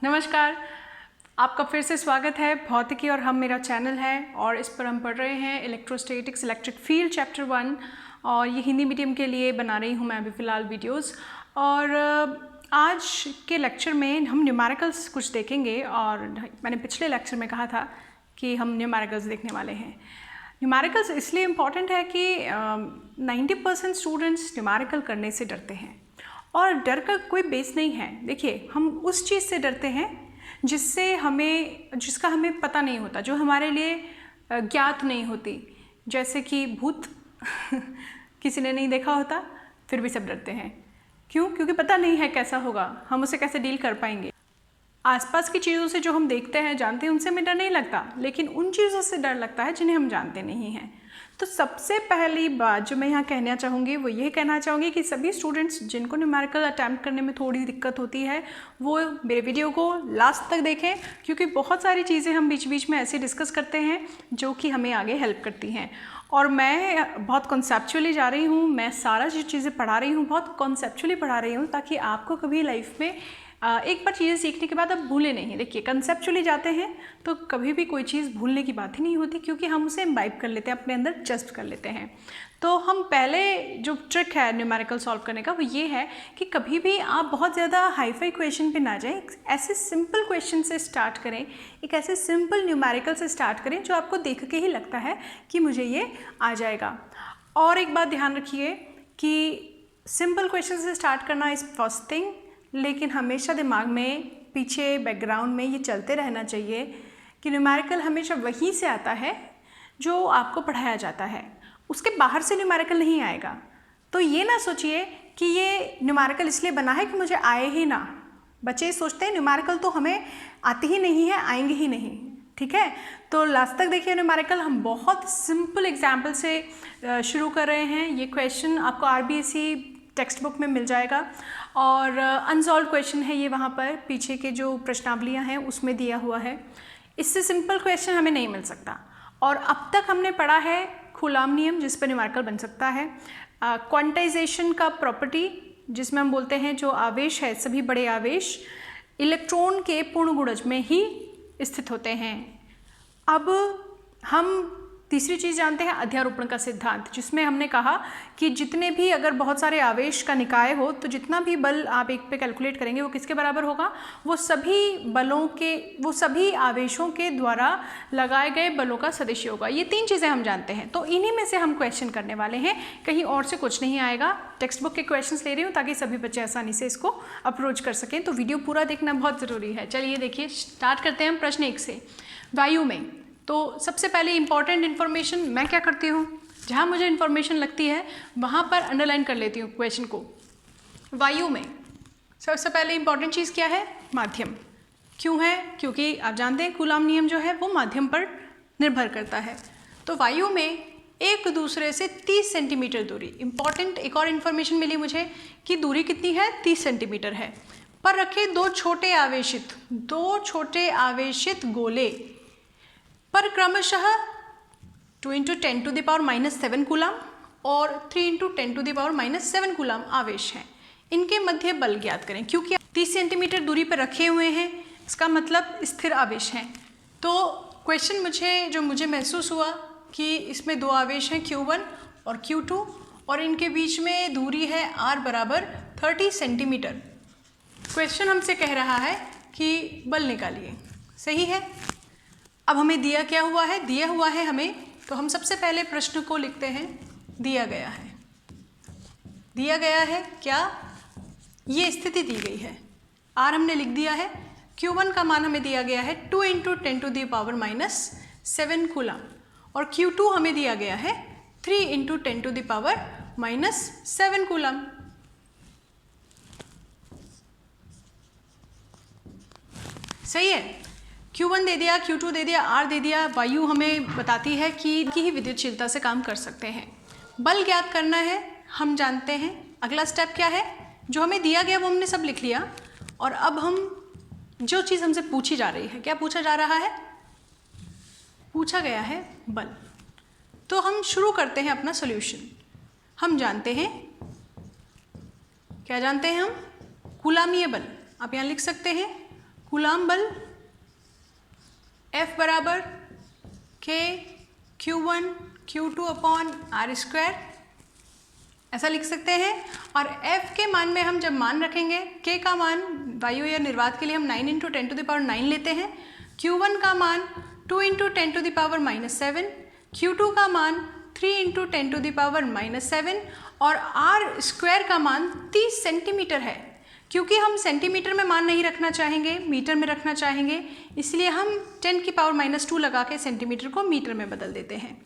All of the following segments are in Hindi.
नमस्कार, आपका फिर से स्वागत है। भौतिकी और हम मेरा चैनल है और इस पर हम पढ़ रहे हैं इलेक्ट्रोस्टैटिक्स इलेक्ट्रिक फील्ड चैप्टर 1 और ये हिंदी मीडियम के लिए बना रही हूँ मैं अभी फ़िलहाल वीडियोस। और आज के लेक्चर में हम न्यूमेरिकल्स कुछ देखेंगे और मैंने पिछले लेक्चर में कहा था कि हम न्यूमेरिकल्स देखने वाले हैं। न्यूमेरिकल्स इसलिए इम्पॉर्टेंट है कि 90% स्टूडेंट्स न्यूमेरिकल करने से डरते हैं और डर का कोई बेस नहीं है। देखिए, हम उस चीज़ से डरते हैं जिसका हमें पता नहीं होता, जो हमारे लिए ज्ञात नहीं होती, जैसे कि भूत किसी ने नहीं देखा होता फिर भी सब डरते हैं। क्यों? क्योंकि पता नहीं है कैसा होगा, हम उसे कैसे डील कर पाएंगे। आसपास की चीज़ों से जो हम देखते हैं जानते हैं उनसे हमें डर नहीं लगता, लेकिन उन चीज़ों से डर लगता है जिन्हें हम जानते नहीं हैं। तो सबसे पहली बात जो मैं यहाँ कहना चाहूँगी वो ये कहना चाहूँगी कि सभी स्टूडेंट्स जिनको न्यूमेरिकल अटैम्प्ट करने में थोड़ी दिक्कत होती है वो मेरे वीडियो को लास्ट तक देखें, क्योंकि बहुत सारी चीज़ें हम बीच बीच में ऐसे डिस्कस करते हैं जो कि हमें आगे हेल्प करती हैं। और मैं बहुत कॉन्सेप्चुअली जा रही हूँ, मैं सारा जो चीज़ें पढ़ा रही हूँ बहुत कॉन्सेप्चुअली पढ़ा रही हूँ, ताकि आपको कभी लाइफ में एक बार चीज़ें सीखने के बाद अब भूले नहीं। देखिए, कंसेप्चुअली जाते हैं तो कभी भी कोई चीज़ भूलने की बात ही नहीं होती, क्योंकि हम उसे इम्बाइब कर लेते हैं, अपने अंदर जस्ट कर लेते हैं। तो हम पहले जो ट्रिक है न्यूमेरिकल सॉल्व करने का वो ये है कि कभी भी आप बहुत ज़्यादा हाईफाई क्वेश्चन पे ना जाएं, ऐसे सिंपल क्वेश्चन से स्टार्ट करें, एक ऐसे सिंपल न्यूमेरिकल से स्टार्ट करें जो आपको देख के ही लगता है कि मुझे ये आ जाएगा। और एक बात ध्यान रखिए कि सिंपल क्वेश्चन से स्टार्ट करना इज़ फर्स्ट थिंग, लेकिन हमेशा दिमाग में पीछे बैकग्राउंड में ये चलते रहना चाहिए कि न्यूमेरिकल हमेशा वहीं से आता है जो आपको पढ़ाया जाता है, उसके बाहर से न्यूमेरिकल नहीं आएगा। तो ये ना सोचिए कि ये न्यूमेरिकल इसलिए बना है कि मुझे आए ही ना। बच्चे सोचते हैं न्यूमेरिकल तो हमें आती ही नहीं है, आएंगे ही नहीं। ठीक है, तो लास्ट तक देखिए न्यूमेरिकल हम बहुत सिंपल एग्जाम्पल से शुरू कर रहे हैं। ये क्वेश्चन आपको RBSE टेक्स्ट बुक में मिल जाएगा और अनसॉल्व क्वेश्चन है ये, वहाँ पर पीछे के जो प्रश्नावलियाँ हैं उसमें दिया हुआ है। इससे सिंपल क्वेश्चन हमें नहीं मिल सकता। और अब तक हमने पढ़ा है कूलॉम नियम, जिस पर न्यूमेरिकल बन सकता है, क्वांटाइजेशन का प्रॉपर्टी, जिसमें हम बोलते हैं जो आवेश है, सभी बड़े आवेश इलेक्ट्रॉन के पूर्ण गुणज में ही स्थित होते हैं। अब हम तीसरी चीज़ जानते हैं अध्यारोपण का सिद्धांत, जिसमें हमने कहा कि जितने भी अगर बहुत सारे आवेश का निकाय हो तो जितना भी बल आप एक पे कैलकुलेट करेंगे वो किसके बराबर होगा, वो सभी आवेशों के द्वारा लगाए गए बलों का सदिश होगा। ये तीन चीज़ें हम जानते हैं, तो इन्हीं में से हम क्वेश्चन करने वाले हैं, कहीं और से कुछ नहीं आएगा। टेक्स्ट बुक के क्वेश्चंस ले रही हूँ ताकि सभी बच्चे आसानी से इसको अप्रोच कर सकें, तो वीडियो पूरा देखना बहुत ज़रूरी है। चलिए देखिए, स्टार्ट करते हैं हम प्रश्न 1 से। वायु में तो सबसे पहले इंपॉर्टेंट इन्फॉर्मेशन मैं क्या करती हूँ, जहाँ मुझे इन्फॉर्मेशन लगती है वहाँ पर अंडरलाइन कर लेती हूँ क्वेश्चन को। वायु में सबसे पहले इंपॉर्टेंट चीज़ क्या है? माध्यम। क्यों है? क्योंकि आप जानते हैं कूलॉम नियम जो है वो माध्यम पर निर्भर करता है। तो वायु में एक दूसरे से 30 सेंटीमीटर दूरी, इंपॉर्टेंट एक और इन्फॉर्मेशन मिली मुझे कि दूरी कितनी है, 30 सेंटीमीटर है, पर रखे दो छोटे आवेशित गोले पर क्रमशः 2 × 10⁻⁻7 कूलम और 3 × 10⁻⁻7 कूलम आवेश हैं। इनके मध्य बल ज्ञात करें। क्योंकि 30 सेंटीमीटर दूरी पर रखे हुए हैं, इसका मतलब स्थिर आवेश हैं। तो क्वेश्चन मुझे महसूस हुआ कि इसमें दो आवेश हैं Q1 और Q2 और इनके बीच में दूरी है R बराबर 30 सेंटीमीटर। क्वेश्चन हमसे कह रहा है कि बल निकालिए। सही है। अब हमें दिया हुआ है हमें, तो हम सबसे पहले प्रश्न को लिखते हैं। दिया गया है क्या? ये स्थिति दी गई है, R हमने लिख दिया है, Q1 का मान हमें दिया गया है 2 × 10⁻⁻7 कूलम और Q2 हमें दिया गया है 3 × 10⁻⁻7 कूलम। सही है। Q1 दे दिया, Q2 दे दिया, R दे दिया। वायु हमें बताती है कि ही विद्युतशीलता से काम कर सकते हैं। बल ज्ञात करना है, हम जानते हैं। अगला स्टेप क्या है? जो हमें दिया गया वो हमने सब लिख लिया और अब हम जो चीज़ हमसे पूछी जा रही है, क्या पूछा जा रहा है? पूछा गया है बल। तो हम शुरू करते हैं अपना सॉल्यूशन। हम जानते हैं, क्या जानते हैं हम? कूलामीय बल। आप यहाँ लिख सकते हैं कूलाम बल F बराबर K Q1 Q2 upon R square, ऐसा लिख सकते हैं। और F के मान में हम जब मान रखेंगे, K का मान वायु या निर्वात के लिए हम 9 × 10⁻9 लेते हैं, Q1 का मान 2 × 10⁻⁷, Q2 का मान 3 × 10⁻⁷, और R स्क्वायर का मान 30 सेंटीमीटर है। क्योंकि हम सेंटीमीटर में मान नहीं रखना चाहेंगे, मीटर में रखना चाहेंगे, इसलिए हम 10⁻⁻2 लगा के सेंटीमीटर को मीटर में बदल देते हैं।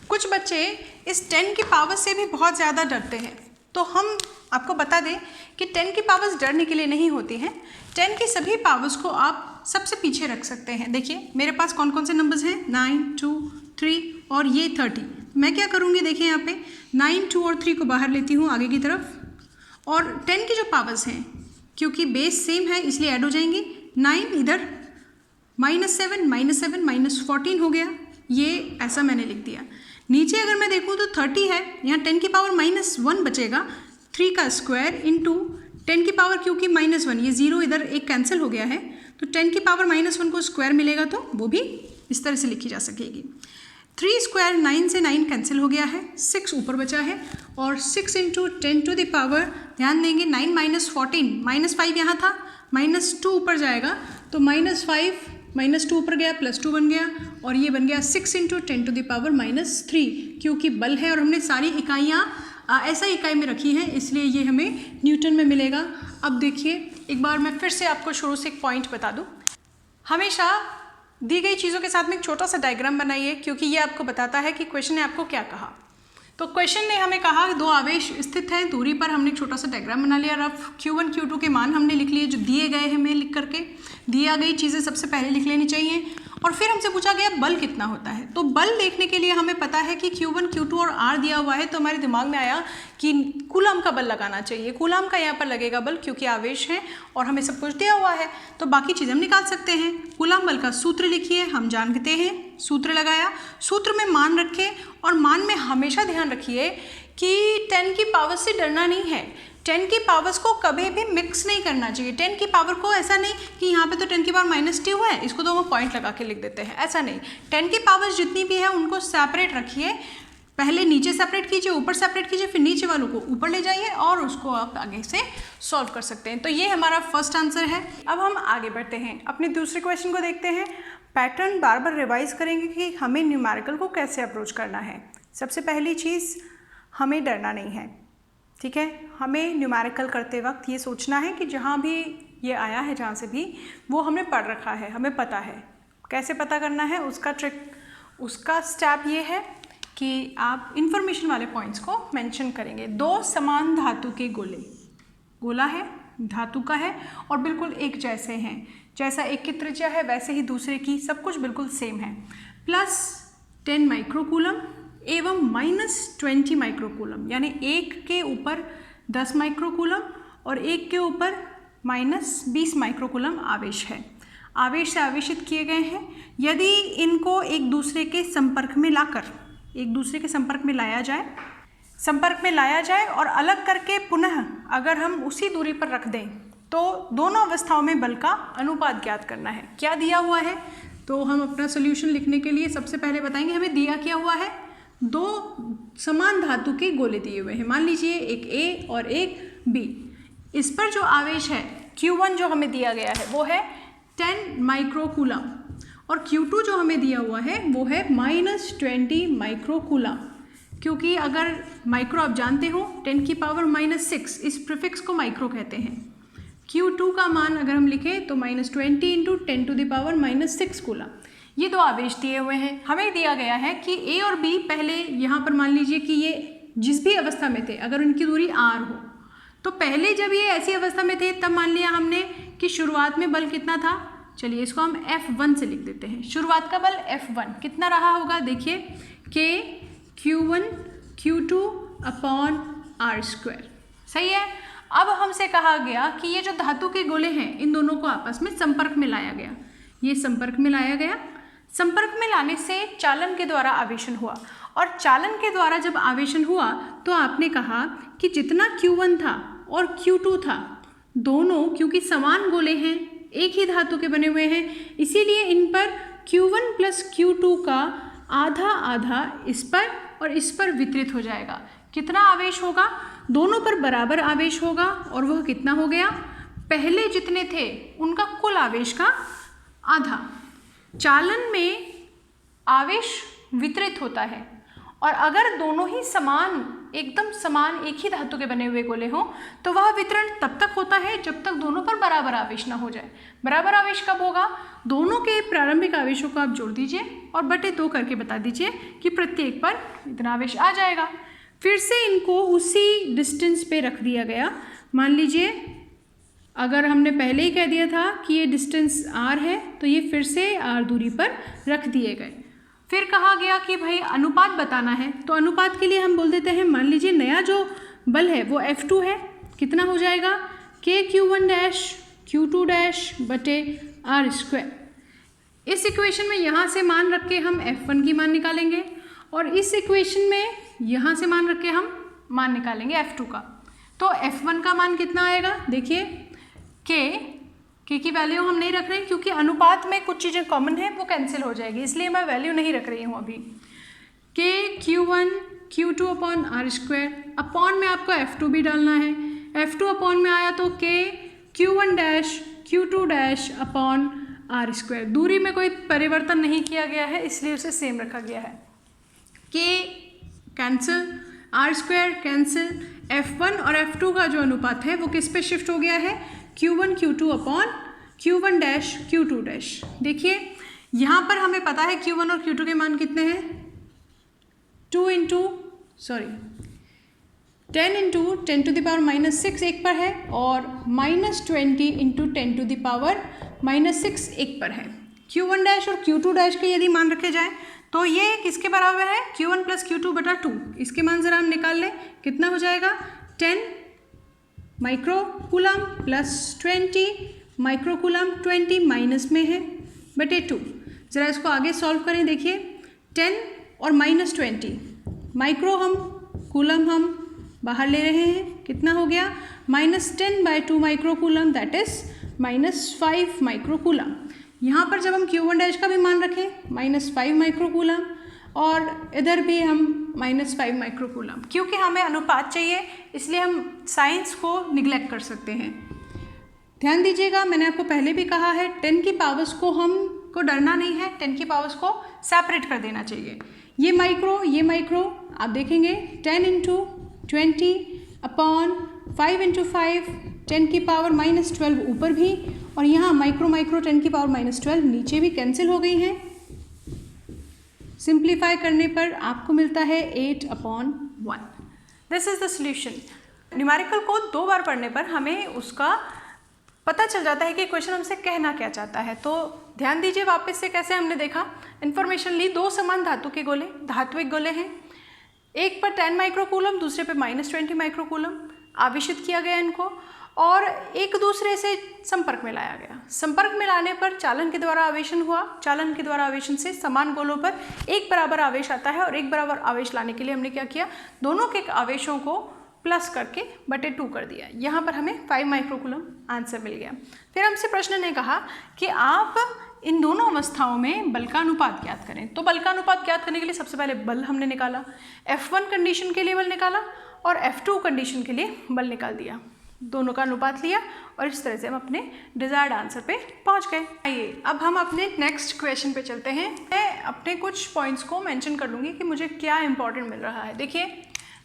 कुछ बच्चे इस 10 की पावर से भी बहुत ज़्यादा डरते हैं, तो हम आपको बता दें कि 10 की पावर्स डरने के लिए नहीं होती हैं। 10 की सभी पावर्स को आप सबसे पीछे रख सकते हैं। देखिए मेरे पास कौन कौन से नंबर्स हैं, 9, 2, 3 और ये 30। मैं क्या करूँगी, देखिए यहाँ पे 9, 2 और 3 को बाहर लेती हूँ आगे की तरफ, और 10 की जो पावर्स हैं क्योंकि बेस सेम है इसलिए ऐड हो जाएंगी। 9 इधर, -7, -7 -14 हो गया, ये ऐसा मैंने लिख दिया। नीचे अगर मैं देखूँ तो 30 है, यहाँ 10 की पावर -1 बचेगा, 3 का स्क्वायर इंटू 10 की पावर, क्योंकि -1 ये 0 इधर एक कैंसिल हो गया है, तो 10 की पावर -1 को स्क्वायर मिलेगा, तो वो भी इस तरह से लिखी जा सकेगी। 3 स्क्वायर 9 से 9 कैंसिल हो गया है, 6 ऊपर बचा है, और 6 × 10⁻, ध्यान देंगे 9 -14, -5 यहाँ था, -2 ऊपर जाएगा, तो -5 -2 ऊपर गया, +2 बन गया, और ये बन गया 6 × 10⁻⁻3, क्योंकि बल है और हमने सारी इकाइयाँ ऐसा इकाई में रखी हैं, इसलिए ये हमें न्यूटन में मिलेगा। अब देखिए एक बार मैं फिर से आपको शुरू से एक पॉइंट बता दूँ। हमेशा दी गई चीज़ों के साथ में एक छोटा सा डायग्राम बनाइए, क्योंकि ये आपको बताता है कि क्वेश्चन ने आपको क्या कहा। तो क्वेश्चन ने हमें कहा 2 आवेश स्थित हैं दूरी पर, हमने एक छोटा सा डायग्राम बना लिया रफ। Q1 Q2 के मान हमने लिख लिए जो दिए गए हैं, हमें लिख करके दिया गई चीज़ें सबसे पहले लिख लेनी चाहिए। और फिर हमसे पूछा गया बल कितना होता है, तो बल देखने के लिए हमें पता है कि Q1 Q2 और R दिया हुआ है, तो हमारे दिमाग में आया कि कूलाम का बल लगाना चाहिए। कूलाम का यहाँ पर लगेगा बल, क्योंकि आवेश है और हमें सब कुछ दिया हुआ है, तो बाकी चीज़ें हम निकाल सकते हैं। कूलाम बल का सूत्र लिखिए, हम जानते हैं, सूत्र लगाया, सूत्र में मान रखें, और मान में हमेशा ध्यान रखिए कि 10 की पावर से डरना नहीं है। 10 की पावर्स को कभी भी मिक्स नहीं करना चाहिए। 10 की पावर को ऐसा नहीं कि यहाँ पे तो 10 की पावर -2 है, इसको तो हम पॉइंट लगा के लिख देते हैं, ऐसा नहीं। 10 की पावर्स जितनी भी है उनको सेपरेट रखिए, पहले नीचे सेपरेट कीजिए, ऊपर सेपरेट कीजिए, फिर नीचे वालों को ऊपर ले जाइए, और उसको आप आगे से सॉल्व कर सकते हैं। तो ये हमारा फर्स्ट आंसर है। अब हम आगे बढ़ते हैं, अपने दूसरे क्वेश्चन को देखते हैं। पैटर्न बार बार रिवाइज करेंगे कि हमें न्यूमेरिकल को कैसे अप्रोच करना है। सबसे पहली चीज़, हमें डरना नहीं है, ठीक है। हमें न्यूमेरिकल करते वक्त ये सोचना है कि जहाँ भी ये आया है, जहाँ से भी, वो हमने पढ़ रखा है, हमें पता है। कैसे पता करना है उसका ट्रिक, उसका स्टेप ये है कि आप इन्फॉर्मेशन वाले पॉइंट्स को मेंशन करेंगे। 2 समान धातु के गोले, गोला है, धातु का है, और बिल्कुल एक जैसे हैं, जैसा एक की त्रिज्या है वैसे ही दूसरे की, सब कुछ बिल्कुल सेम है। +10 माइक्रोकूलम एवं -20 माइक्रोकूलम, यानी एक के ऊपर 10 माइक्रोकूलम और एक के ऊपर -20 माइक्रोकूलम आवेश है, आवेश से आवेशित किए गए हैं। यदि इनको एक दूसरे के संपर्क में लाकर, एक दूसरे के संपर्क में लाया जाए और अलग करके पुनः अगर हम उसी दूरी पर रख दें, तो दोनों अवस्थाओं में बल का अनुपात ज्ञात करना है। क्या दिया हुआ है, तो हम अपना सोल्यूशन लिखने के लिए सबसे पहले बताएंगे हमें दिया क्या हुआ है। 2 समान धातु के गोले दिए हुए हैं, मान लीजिए एक A और एक B। इस पर जो आवेश है Q1 जो हमें दिया गया है वो है 10 माइक्रोकूलम, और Q2 जो हमें दिया हुआ है वो है -20 माइक्रोकूलम। क्योंकि अगर माइक्रो आप जानते हो 10 की पावर -6, इस प्रीफिक्स को माइक्रो कहते हैं। Q2 का मान अगर हम लिखें तो -20 × 10⁻⁻6 कूलम। ये 2 आवेश दिए हुए हैं, हमें दिया गया है कि A और B पहले यहाँ पर मान लीजिए कि ये जिस भी अवस्था में थे, अगर उनकी दूरी R हो, तो पहले जब ये ऐसी अवस्था में थे तब मान लिया हमने कि शुरुआत में बल कितना था। चलिए इसको हम F1 से लिख देते हैं। शुरुआत का बल F1 कितना रहा होगा, देखिए K Q1 Q2 upon R², सही है। अब हमसे कहा गया कि ये जो धातु के गोले हैं इन दोनों को आपस में संपर्क में लाया गया, ये संपर्क में लाया गया। संपर्क में लाने से चालन के द्वारा आवेशन हुआ, और चालन के द्वारा जब आवेशन हुआ तो आपने कहा कि जितना Q1 था और Q2 था, दोनों क्योंकि समान गोले हैं एक ही धातु के बने हुए हैं, इसीलिए इन पर Q1 प्लस Q2 का आधा आधा इस पर और इस पर वितरित हो जाएगा। कितना आवेश होगा? दोनों पर बराबर आवेश होगा और वह कितना हो गया? पहले जितने थे उनका कुल आवेश का आधा। चालन में आवेश वितरित होता है और अगर दोनों ही समान, एकदम समान एक ही धातु के बने हुए गोले हों तो वह वितरण तब तक होता है जब तक दोनों पर बराबर आवेश ना हो जाए। बराबर आवेश कब होगा? दोनों के प्रारंभिक आवेशों को आप जोड़ दीजिए और बटे 2 करके बता दीजिए कि प्रत्येक पर इतना आवेश आ जाएगा। फिर से इनको उसी डिस्टेंस पे रख दिया गया। मान लीजिए अगर हमने पहले ही कह दिया था कि ये डिस्टेंस r है तो ये फिर से r दूरी पर रख दिए गए। फिर कहा गया कि भाई अनुपात बताना है, तो अनुपात के लिए हम बोल देते हैं, मान लीजिए नया जो बल है वो F2 है, कितना हो जाएगा? KQ1 डैश Q2 डैश बटे R स्क्वायर। इस इक्वेशन में यहाँ से मान रख के हम F1 की मान निकालेंगे और इस इक्वेशन में यहाँ से मान रख के हम मान निकालेंगे F2 का। तो F1 का मान कितना आएगा? देखिए K की वैल्यू हम नहीं रख रहे हैं क्योंकि अनुपात में कुछ चीज़ें कॉमन है वो कैंसिल हो जाएगी, इसलिए मैं वैल्यू नहीं रख रही हूँ अभी। KQ1 Q2 upon R square, upon में आपको F2 भी डालना है। F2 अपॉन में आया तो KQ1 dash Q2 dash upon R square. दूरी में कोई परिवर्तन नहीं किया गया है इसलिए उसे सेम रखा गया है। K cancel, R square cancel, F1 और F2 का जो अनुपात है वो किस पे शिफ्ट हो गया है? Q1 Q2 upon Q1 dash Q2 dash. देखिए यहाँ पर हमें पता है Q1 और Q2 के मान कितने हैं? 10 इंटू 10 टू द पावर -6 एक पर है और -20 इंटू 10 टू द पावर -6 एक पर है। Q1 डैश और Q2 डैश के यदि मान रखे जाए तो ये किसके बराबर है? Q1 प्लस Q2 बटा 2। इसके मान ज़रा हम निकाल लें, कितना हो जाएगा? 10 micro coulomb plus 20 micro coulomb, 20 minus में है बटे 2। ज़रा इसको आगे सॉल्व करें। देखिए 10 और -20 माइक्रो हम कूलम हम बाहर ले रहे हैं, कितना हो गया? -10/2 micro coulomb that is -5 micro coulomb. यहाँ पर जब हम Q1 डैश का भी मान रखें -5 माइक्रो कूलम और इधर भी हम -5 माइक्रो कूलम, क्योंकि हमें अनुपात चाहिए इसलिए हम साइंस को निगलेक्ट कर सकते हैं। ध्यान दीजिएगा, मैंने आपको पहले भी कहा है 10 की पावर्स को हमको डरना नहीं है, 10 की पावर्स को सेपरेट कर देना चाहिए। ये माइक्रो आप देखेंगे 10 इंटू 20 अपॉन 5 इंटू 5, 10 की पावर -12 ऊपर भी, और यहाँ माइक्रो 10 की पावर -12 नीचे भी कैंसिल हो गई हैं। सिंप्लीफाई करने पर आपको मिलता है 8/1। This is the solution. Numerical को 2 बार पढ़ने पर हमें उसका पता चल जाता है कि क्वेश्चन हमसे कहना क्या चाहता है। तो ध्यान दीजिए वापस से कैसे हमने देखा, इन्फॉर्मेशन ली। 2 समान धातु के गोले, धात्विक गोले हैं, एक पर 10 माइक्रो कूलम, दूसरे पर -20 माइक्रो कूलम आवेशित किया गया इनको, और एक दूसरे से संपर्क में लाया गया। संपर्क में लाने पर चालन के द्वारा आवेशन हुआ। चालन के द्वारा आवेशन से समान गोलों पर एक बराबर आवेश आता है, और एक बराबर आवेश लाने के लिए हमने क्या किया? दोनों के आवेशों को प्लस करके बटे 2 कर दिया। यहाँ पर हमें 5 माइक्रो कूलम आंसर मिल गया। फिर हमसे प्रश्न ने कहा कि आप इन दोनों अवस्थाओं में बल का अनुपात ज्ञात करें। तो बल का अनुपात ज्ञात करने के लिए सबसे पहले बल हमने निकाला, F1 कंडीशन के लिए बल निकाला और F2 कंडीशन के लिए बल निकाल दिया। दोनों का अनुपात लिया और इस तरह से हम अपने डिज़ायर्ड आंसर पे पहुंच गए। आइए अब हम अपने नेक्स्ट क्वेश्चन पे चलते हैं। मैं अपने कुछ पॉइंट्स को मेंशन कर लूँगी कि मुझे क्या इंपॉर्टेंट मिल रहा है। देखिए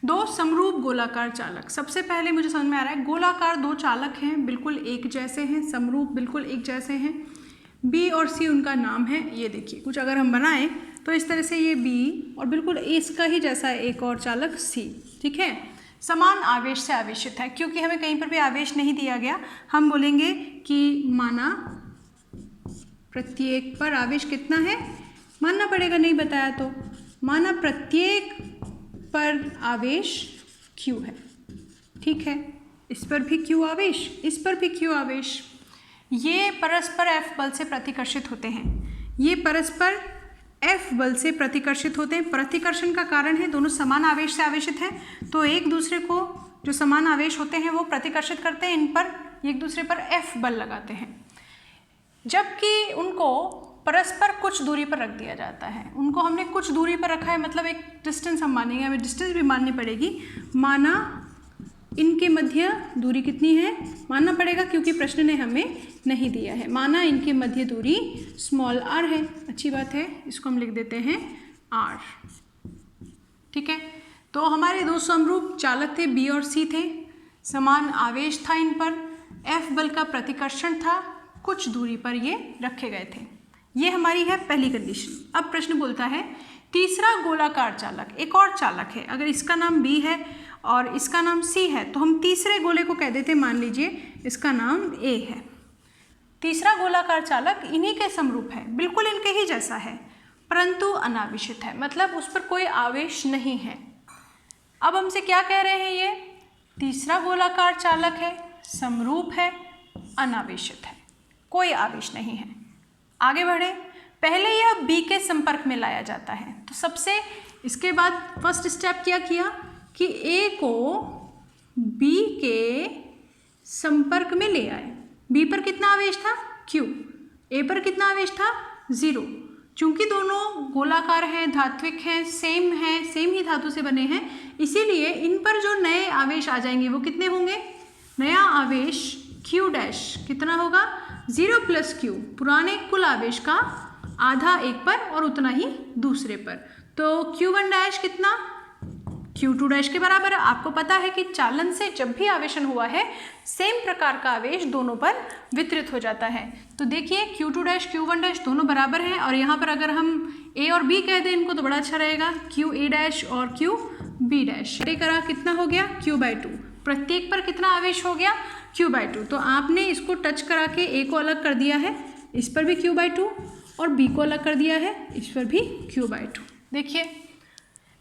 2 समरूप गोलाकार चालक, सबसे पहले मुझे समझ में आ रहा है गोलाकार 2 चालक हैं, बिल्कुल एक जैसे हैं, समरूप बिल्कुल एक जैसे हैं। B और C उनका नाम है। ये देखिए कुछ अगर हम बनाएं तो इस तरह से ये B और बिल्कुल इसका ही जैसा एक और चालक C, ठीक है, समान आवेश से आवेशित है। क्योंकि हमें कहीं पर भी आवेश नहीं दिया गया, हम बोलेंगे कि माना प्रत्येक पर आवेश कितना है, मानना पड़ेगा, नहीं बताया तो। माना प्रत्येक पर आवेश Q है, ठीक है, इस पर भी Q आवेश, इस पर भी Q आवेश। ये परस्पर F बल से प्रतिकर्षित होते हैं, ये परस्पर F बल से प्रतिकर्षित होते हैं। प्रतिकर्षण का कारण है दोनों समान आवेश से आवेशित हैं, तो एक दूसरे को जो समान आवेश होते हैं वो प्रतिकर्षित करते हैं, इन पर एक दूसरे पर F बल लगाते हैं। जबकि उनको परस्पर कुछ दूरी पर रख दिया जाता है। उनको हमने कुछ दूरी पर रखा है, मतलब एक डिस्टेंस हम मानेंगे, हमें डिस्टेंस भी माननी पड़ेगी। माना इनके मध्य दूरी कितनी है, मानना पड़ेगा क्योंकि प्रश्न ने हमें नहीं दिया है। माना इनके मध्य दूरी स्मॉल r है, अच्छी बात है, इसको हम लिख देते हैं r। ठीक है, तो हमारे दो समरूप चालक थे, B और C थे, समान आवेश था इन पर, F बल का प्रतिकर्षण था, कुछ दूरी पर ये रखे गए थे। ये हमारी है पहली कंडीशन। अब प्रश्न बोलता है तीसरा गोलाकार चालक, एक और चालक है, अगर इसका नाम B है और इसका नाम C है तो हम तीसरे गोले को कह देते हैं, मान लीजिए इसका नाम A है। तीसरा गोलाकार चालक इन्हीं के समरूप है, बिल्कुल इनके ही जैसा है, परंतु अनावेशित है, मतलब उस पर कोई आवेश नहीं है। अब हमसे क्या कह रहे हैं, ये तीसरा गोलाकार चालक है, समरूप है, अनावेशित है, कोई आवेश नहीं है। आगे बढ़े, पहले यह B के संपर्क में लाया जाता है, तो सबसे इसके बाद फर्स्ट स्टेप क्या किया कि A को B के संपर्क में ले आए। B पर कितना आवेश था, Q, A पर कितना आवेश था, 0। चूंकि दोनों गोलाकार हैं, धात्विक हैं, सेम ही धातु से बने हैं, इसीलिए इन पर जो नए आवेश आ जाएंगे वो कितने होंगे, नया आवेश Q डैश कितना होगा, 0 + Q, पुराने कुल आवेश का आधा एक पर और उतना ही दूसरे पर। तो Q1 डैश कितना, Q2 डैश के बराबर है। आपको पता है कि चालन से जब भी आवेशन हुआ है सेम प्रकार का आवेश दोनों पर वितरित हो जाता है। तो देखिए Q2 डैश Q1 डैश दोनों बराबर हैं, और यहाँ पर अगर हम A और B कह दें इनको तो बड़ा अच्छा रहेगा, QA डैश और QB डैश करा कितना हो गया, Q/2। प्रत्येक पर कितना आवेश हो गया, Q/2। तो आपने इसको टच करा के A को अलग कर दिया है, इस पर भी Q/2, और B को अलग कर दिया है, इस पर भी Q/2। देखिए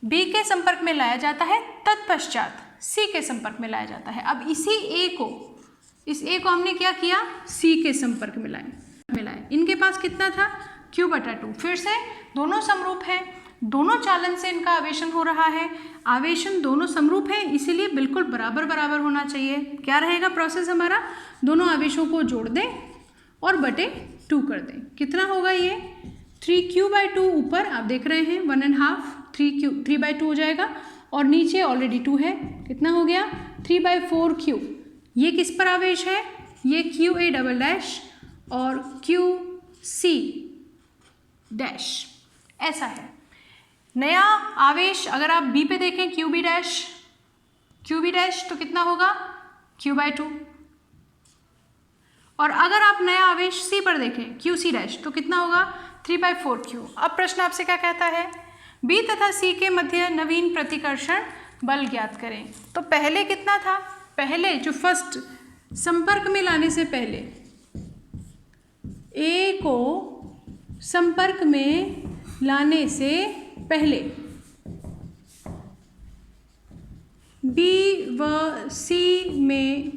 B के संपर्क में लाया जाता है, तत्पश्चात C के संपर्क में लाया जाता है। अब इस A को हमने क्या किया, C के संपर्क में लाए। इनके पास कितना था, Q/2। फिर से दोनों समरूप हैं, दोनों चालन से इनका आवेशन हो रहा है, आवेशन दोनों समरूप है, इसीलिए बिल्कुल बराबर बराबर होना चाहिए। क्या रहेगा प्रोसेस हमारा, दोनों आवेशों को जोड़ दें और बटे 2 कर दें। कितना होगा ये, 3Q/2 ऊपर आप देख रहे हैं 1.5, 3/2 हो जाएगा, और नीचे ऑलरेडी 2 है, कितना हो गया 3/4Q। ये किस पर आवेश है, ये QA डबल डैश और QC डैश, ऐसा है। नया आवेश अगर आप B पे देखें QB डैश तो कितना होगा Q/2, और अगर आप नया आवेश C पर देखें QC डैश तो कितना होगा 3/4Q। अब प्रश्न आपसे क्या कहता है, B तथा C के मध्य नवीन प्रतिकर्षण बल ज्ञात करें। तो पहले कितना था, पहले जो फर्स्ट संपर्क में लाने से पहले A को संपर्क में लाने से पहले B व C में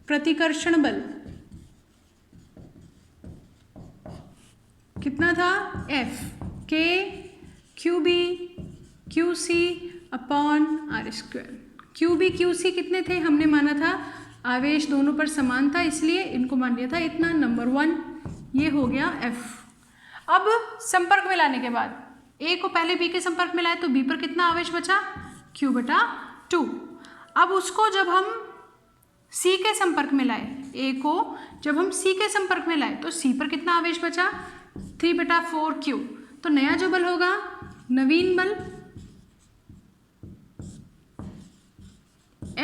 प्रतिकर्षण बल कितना था, F K QB QC upon r²। QB QC कितने थे, हमने माना था आवेश दोनों पर समान था, इसलिए इनको मान लिया था इतना, नंबर 1 ये हो गया F। अब संपर्क में लाने के बाद A को पहले B के संपर्क में लाए तो B पर कितना आवेश बचा, Q/2। अब उसको जब हम C के संपर्क में लाए, A को जब हम C के संपर्क में लाए तो C पर कितना आवेश बचा, 3/4Q। तो नया जो बल होगा, नवीन बल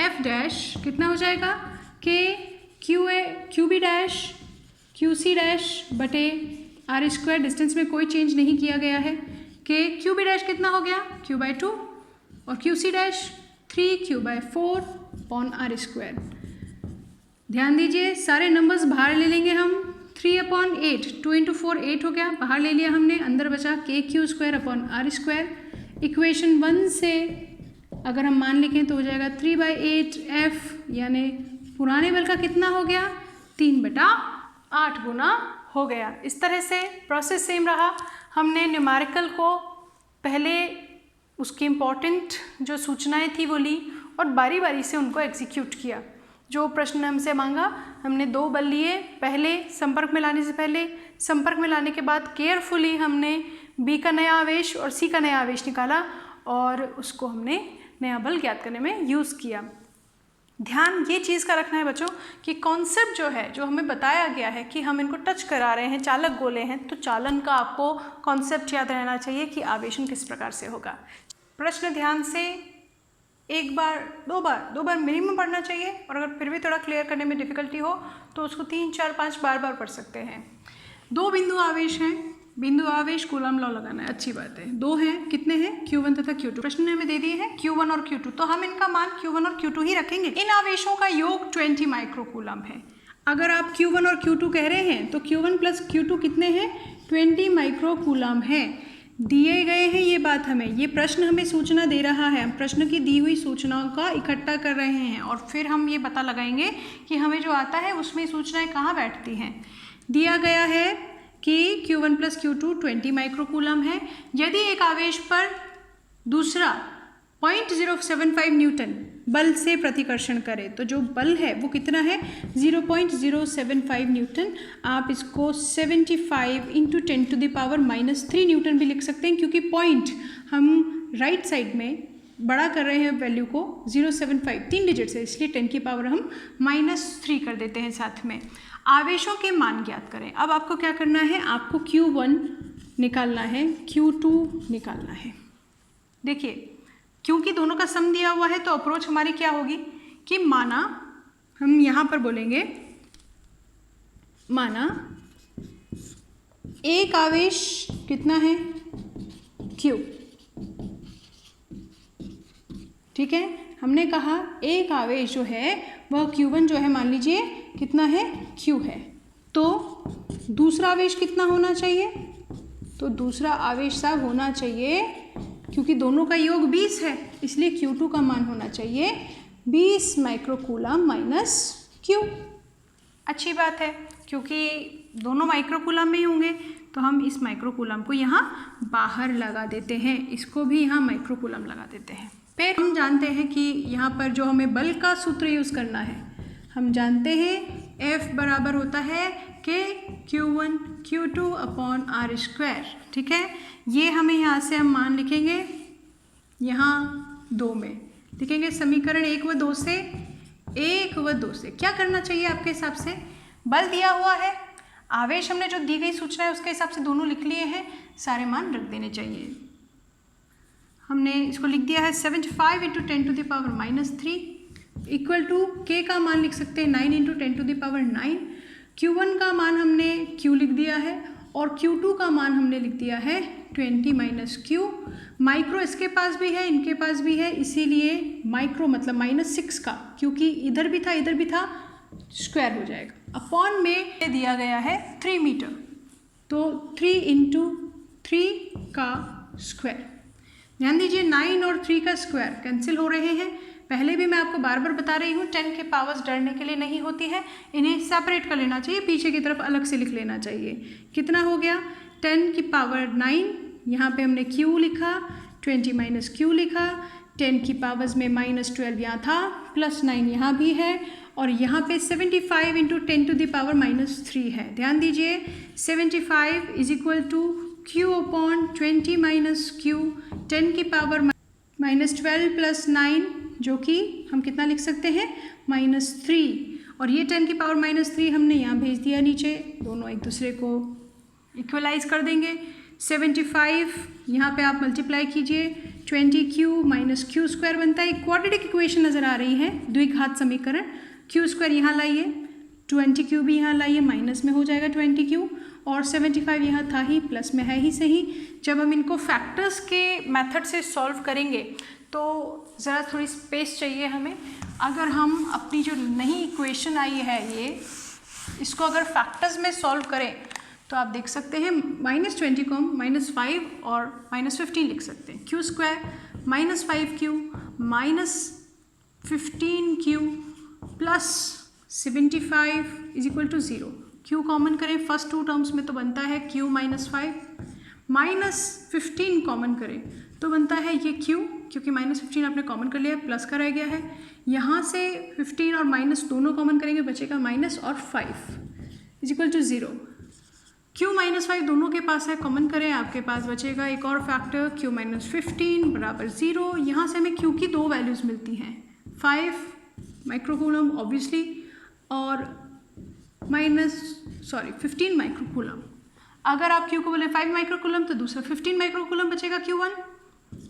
F डैश कितना हो जाएगा, K QB dash QC dash बटे r², डिस्टेंस में कोई चेंज नहीं किया गया है। K QB डैश कितना हो गया, Q/2, और QC dash 3Q/4 upon r²। ध्यान दीजिए सारे नंबर्स बाहर ले लेंगे हम, 3/8, 2 × 4 8 हो गया, बाहर ले लिया हमने, अंदर बचा KQ² अपॉन r²। इक्वेशन 1 से अगर हम मान लिखें तो हो जाएगा 3/8F, यानी पुराने बल का कितना हो गया, 3/8 गुना हो गया। इस तरह से प्रोसेस सेम रहा। हमने न्यूमेरिकल को पहले उसकी इम्पॉर्टेंट जो सूचनाएं थी वो ली और बारी बारी से उनको एग्जीक्यूट किया। जो प्रश्न हमसे मांगा, हमने 2 बल लिए, पहले संपर्क में लाने से पहले, संपर्क में लाने के बाद केयरफुली हमने B का नया आवेश और C का नया आवेश निकाला और उसको हमने नया बल ज्ञात करने में यूज़ किया। ध्यान ये चीज़ का रखना है बच्चों कि कॉन्सेप्ट जो है, जो हमें बताया गया है कि हम इनको टच करा रहे हैं, चालक गोले हैं, तो चालन का आपको कॉन्सेप्ट याद रहना चाहिए कि आवेशन किस प्रकार से होगा। प्रश्न ध्यान से एक बार दो बार मिनिमम पढ़ना चाहिए, और अगर फिर भी थोड़ा क्लियर करने में डिफ़िकल्टी हो तो उसको 3, 4, 5 बार पढ़ सकते हैं। 2 बिंदु आवेश हैं, बिंदु आवेश कूलम लॉ लगाना है, अच्छी बात है। 2 हैं, कितने हैं? Q1 तथा Q2। प्रश्न ने हमें दे दिए हैं Q1 और Q2, तो हम इनका मान Q1 और Q2 ही रखेंगे। इन आवेशों का योग 20 माइक्रोकूलम है। अगर आप Q1 और Q2 कह रहे हैं तो Q1 प्लस Q2 कितने हैं? 20 माइक्रोकूलम है। दिए गए हैं ये बात हमें, ये प्रश्न हमें सूचना दे रहा है, हम प्रश्न की दी हुई सूचनाओं का इकट्ठा कर रहे हैं और फिर हम ये पता लगाएंगे कि हमें जो आता है उसमें सूचनाएं कहाँ बैठती हैं। दिया गया है कि Q1 प्लस Q2 20 माइक्रोकूलम है। यदि एक आवेश पर दूसरा 0.075 न्यूटन बल से प्रतिकर्षण करे तो जो बल है वो कितना है? 0.075 न्यूटन। आप इसको 75 इंटू 10⁻³ न्यूटन भी लिख सकते हैं, क्योंकि पॉइंट हम राइट साइड में बड़ा कर रहे हैं वैल्यू को 0.75 3 डिजिट से, इसलिए 10 की पावर हम -3 कर देते हैं साथ में। आवेशों के मान ज्ञात करें। अब आपको क्या करना है? आपको Q1 निकालना है, Q2 निकालना है। देखिए, क्योंकि दोनों का सम दिया हुआ है तो अप्रोच हमारी क्या होगी कि माना, हम यहाँ पर बोलेंगे माना एक आवेश कितना है? Q। ठीक है, हमने कहा एक आवेश जो है वह Q1 जो है मान लीजिए कितना है? Q है। तो दूसरा आवेश कितना होना चाहिए? तो दूसरा आवेश साहब होना चाहिए, क्योंकि दोनों का योग 20 है, इसलिए Q2 का मान होना चाहिए 20 माइक्रोकूलम माइनस Q। अच्छी बात है, क्योंकि दोनों माइक्रोकूलम में ही होंगे तो हम इस माइक्रोकूलम को यहाँ बाहर लगा देते हैं, इसको भी यहाँ माइक्रोकूलम लगा देते हैं। फिर हम जानते हैं कि यहाँ पर जो हमें बल का सूत्र यूज़ करना है, हम जानते हैं F बराबर होता है K Q1 Q2 upon R²। ठीक है, ये हमें यहाँ से हम मान लिखेंगे यहाँ 2 में, लिखेंगे समीकरण 1 व 2 से, 1 व 2 से। क्या करना चाहिए आपके हिसाब से? बल दिया हुआ है, आवेश हमने जो दी गई सूचना है उसके हिसाब से दोनों लिख लिए हैं, सारे मान रख देने चाहिए। हमने इसको लिख दिया है 75 इंटू 10⁻³ इक्वल टू K का मान लिख सकते हैं 9 इंटू 10⁹। Q1 का मान हमने Q लिख दिया है और Q2 का मान हमने लिख दिया है 20 माइनस Q। माइक्रो इसके पास भी है, इनके पास भी है, इसीलिए माइक्रो मतलब -6 का, क्योंकि इधर भी था, स्क्वायर हो जाएगा। अपॉन में दिया गया है 3 मीटर, तो 3 इंटू 3 का स्क्वायर। ध्यान दीजिए 9 और 3 का स्क्वायर कैंसिल हो रहे हैं। पहले भी मैं आपको बार बार बता रही हूँ 10 के पावर्स डरने के लिए नहीं होती है, इन्हें सेपरेट कर लेना चाहिए, पीछे की तरफ अलग से लिख लेना चाहिए। कितना हो गया? 10 की पावर 9, यहाँ पे हमने Q लिखा, 20 माइनस Q लिखा, 10 की पावर्स में -12 यहाँ था, +9 यहाँ भी है, और यहाँ पे 75 इंटू 10⁻³ है। ध्यान दीजिए 75 is equal to Q upon 20 minus Q, 10 की पावर -12 + 9, जो कि हम कितना लिख सकते हैं? -3, और ये 10 की पावर -3 हमने यहाँ भेज दिया नीचे, दोनों एक दूसरे को इक्वलाइज कर देंगे। 75 यहाँ पे आप मल्टीप्लाई कीजिए, 20Q माइनस Q² बनता है। क्वाड्रेटिक इक्वेशन नज़र आ रही है, द्विघात समीकरण। Q² यहाँ लाइए, 20Q भी यहाँ लाइए, माइनस में हो जाएगा 20Q, और 75 यहाँ था ही, प्लस में है ही सही। जब हम इनको फैक्टर्स के मेथड से सॉल्व करेंगे तो ज़रा थोड़ी स्पेस चाहिए हमें। अगर हम अपनी जो नई इक्वेशन आई है इसको अगर फैक्टर्स में सॉल्व करें तो आप देख सकते हैं -20 को हम -5 और -15 लिख सकते हैं। Q² -5Q -15Q plus 75 is equal to 0। Q common करें फर्स्ट 2 टर्म्स में तो बनता है Q -5, -15 कॉमन करें तो बनता है ये Q क्योंकि -15 आपने कॉमन कर लिया, प्लस का रह गया है। यहाँ से 15 और माइनस दोनों कॉमन करेंगे, बचेगा माइनस और 5 is equal to 0। q minus 5 दोनों के पास है, कॉमन करें, आपके पास बचेगा एक और फैक्टर q माइनस 15 बराबर 0। यहाँ से हमें q की दो वैल्यूज़ मिलती हैं, 5 माइक्रोकूलम ऑब्वियसली और 15 माइक्रोकूलम। अगर आप q को बोले 5 माइक्रोकूलम तो दूसरा 15 माइक्रोकूलम बचेगा q1।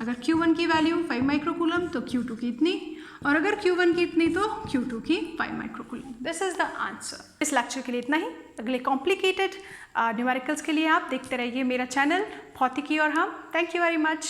अगर q1 की वैल्यू 5 माइक्रोकूलम तो q2 की इतनी, और अगर q1 की इतनी तो q2 की 5 microcoulomb. This is the answer. इस लेक्चर के लिए इतना ही। अगले कॉम्प्लिकेटेड न्यूमेरिकल्स के लिए आप देखते रहिए मेरा चैनल भौतिकी और हम। Thank you very much.